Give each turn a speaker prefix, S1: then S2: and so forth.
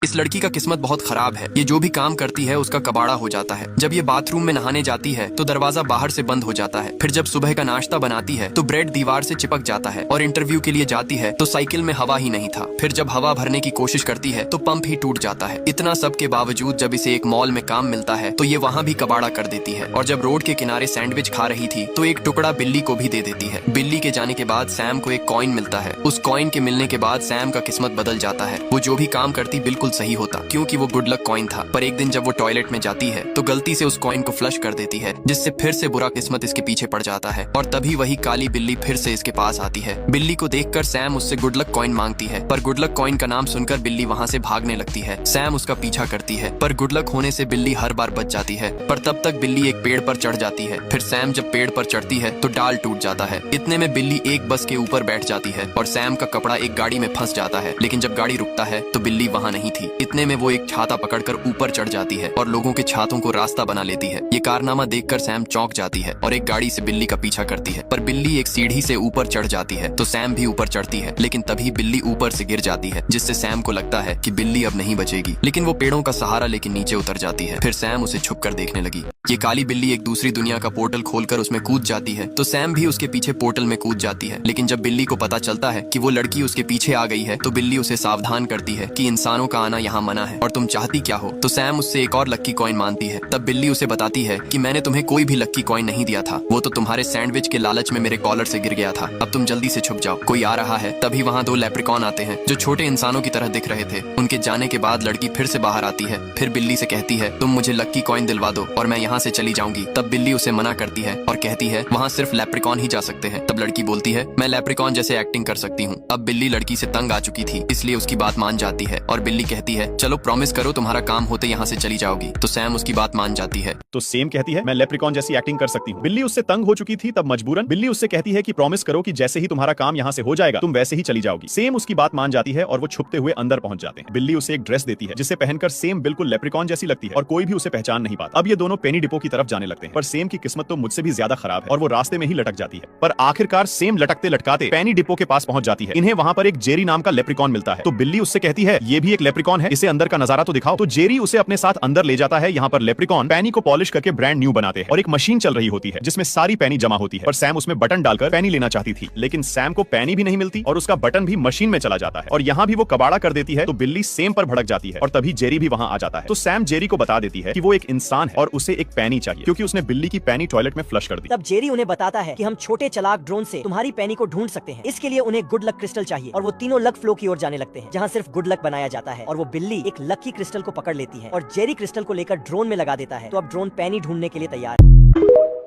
S1: इस लड़की का किस्मत बहुत खराब है। ये जो भी काम करती है उसका कबाड़ा हो जाता है। जब ये बाथरूम में नहाने जाती है तो दरवाजा बाहर से बंद हो जाता है। फिर जब सुबह का नाश्ता बनाती है तो ब्रेड दीवार से चिपक जाता है। और इंटरव्यू के लिए जाती है तो साइकिल में हवा ही नहीं था। फिर जब हवा भरने की कोशिश करती है तो पंप ही टूट जाता है। इतना सब के बावजूद जब इसे एक मॉल में काम मिलता है तो ये वहाँ भी कबाड़ा कर देती है। और जब रोड के किनारे सैंडविच खा रही थी तो एक टुकड़ा बिल्ली को भी दे देती है। बिल्ली के जाने के बाद सैम को एक कॉइन मिलता है। उस कॉइन के मिलने के बाद सैम का किस्मत बदल जाता है। वो जो भी काम करती बिल्कुल सही होता, क्योंकि वो गुड लक कॉइन था। पर एक दिन जब वो टॉयलेट में जाती है तो गलती से उस कॉइन को फ्लश कर देती है, जिससे फिर से बुरा किस्मत इसके पीछे पड़ जाता है। और तभी वही काली बिल्ली फिर से इसके पास आती है। बिल्ली को देखकर सैम उससे गुड लक कॉइन मांगती है, पर गुड लक कॉइन का नाम सुनकर बिल्ली वहाँ से भागने लगती है। सैम उसका पीछा करती है, पर गुड लक होने से बिल्ली हर बार बच जाती है। पर तब तक बिल्ली एक पेड़ पर चढ़ जाती है। फिर सैम जब पेड़ पर चढ़ती है तो डाल टूट जाता है। इतने में बिल्ली एक बस के ऊपर बैठ जाती है और सैम का कपड़ा एक गाड़ी में फंस जाता है। लेकिन जब गाड़ी रुकता है तो बिल्ली वहाँ नहीं थी। इतने में वो एक छाता पकड़कर ऊपर चढ़ जाती है और लोगों के छातों को रास्ता बना लेती है। ये कारनामा देखकर सैम चौंक जाती है और एक गाड़ी से बिल्ली का पीछा करती है। पर बिल्ली एक सीढ़ी से ऊपर चढ़ जाती है तो सैम भी ऊपर चढ़ती है। लेकिन तभी बिल्ली ऊपर से गिर जाती है, जिससे सैम को लगता है कि बिल्ली अब नहीं बचेगी। लेकिन वो पेड़ों का सहारा लेके नीचे उतर जाती है। फिर सैम उसे छुप कर देखने लगी। ये काली बिल्ली एक दूसरी दुनिया का पोर्टल खोलकर उसमें कूद जाती है तो सैम भी उसके पीछे पोर्टल में कूद जाती है। लेकिन जब बिल्ली को पता चलता है कि वो लड़की उसके पीछे आ गई है तो बिल्ली उसे सावधान करती है कि इंसानों का आना यहाँ मना है और तुम चाहती क्या हो। तो सैम उससे एक और लक्की कॉइन मांगती है। तब बिल्ली उसे बताती है कि मैंने तुम्हें कोई भी लक्की कॉइन नहीं दिया था, वो तो तुम्हारे सैंडविच के लालच में मेरे कॉलर से गिर गया था। अब तुम जल्दी से छुप जाओ, कोई आ रहा है। तभी वहाँ दो लेप्रिकॉन आते हैं जो छोटे इंसानों की तरह दिख रहे थे। उनके जाने के बाद लड़की फिर से बाहर आती है। फिर बिल्ली से कहती है तुम मुझे लक्की कॉइन दिलवा दो और मैं यहाँ से चली जाऊंगी। तब बिल्ली उसे मना करती है और कहती है वहाँ सिर्फ लेप्रिकॉन ही जा सकते हैं। तब लड़की बोलती है मैं लेप्रिकॉन जैसे एक्टिंग कर सकती हूँ। अब बिल्ली लड़की से तंग आ चुकी थी, इसलिए उसकी बात मान जाती है और बिल्ली कहती है चलो प्रॉमिस करो तुम्हारा काम होते यहाँ से चली जाओगी। तो सैम उसकी बात मान जाती है।
S2: तो सेम कहती है मैं लेप्रिकॉन जैसी एक्टिंग कर सकती हूँ। बिल्ली उससे तंग हो चुकी थी, तब मजबूरन बिल्ली उससे कहती है कि प्रॉमिस करो कि जैसे ही तुम्हारा काम यहाँ से हो जाएगा तुम वैसे ही चली जाओगी। सेम उसकी बात मान जाती है और वो छुपते हुए अंदर पहुंच जाते हैं। बिल्ली उसे एक ड्रेस देती है जिसे पहनकर सेम बिल्कुल लेप्रिकॉन जैसी लगती है और कोई भी उसे पहचान नहीं पाता। अब ये दोनों पेनी डिपो की तरफ जाने लगते हैं, पर सेम की किस्मत तो मुझसे भी ज्यादा खराब है और वो रास्ते में ही लटक जाती है। पर आखिरकार सेम लटकते लटकाते पेनी डिपो के पास पहुंच जाती है। इन्हें वहां पर एक जेरी नाम का लेप्रिकॉन मिलता है। तो बिल्ली उससे कहती है ये भी एक लेप्रिकॉन है, इसे अंदर का नजारा तो दिखाओ। तो जेरी उसे अपने साथ अंदर ले जाता है। यहाँ पर लेप्रिकॉन पेनी को पॉलिश करके ब्रांड न्यू बनाते हैं और एक मशीन चल रही होती है जिसमें सारी पेनी जमा होती है। पर सैम उसमें बटन डालकर पेनी लेना चाहती थी, लेकिन सैम को पेनी भी नहीं मिलती और उसका बटन भी मशीन में चला जाता है और यहाँ भी वो कबाड़ा कर देती है। तो बिल्ली सेम पर भड़क जाती है और तभी जेरी भी वहाँ आ जाता है। तो सैम जेरी को बता देती है कि वो एक इंसान है और उसे एक पेनी चाहिए, क्योंकि उसने बिल्ली की पेनी टॉयलेट में फ्लश कर दी।
S3: तब जेरी उन्हें बताता है कि हम छोटे चलाक ड्रोन से तुम्हारी पेनी को ढूंढ सकते हैं। इसके लिए उन्हें गुड लक क्रिस्टल चाहिए और वो तीनों लक फ्लो की ओर जाने लगते हैं जहाँ सिर्फ गुड लक बनाया जाता है। और वो बिल्ली एक लकी क्रिस्टल को पकड़ लेती है और जेरी क्रिस्टल को लेकर ड्रोन में लगा देता है। तो अब ड्रोन पेनी ढूंढने के लिए तैयार है।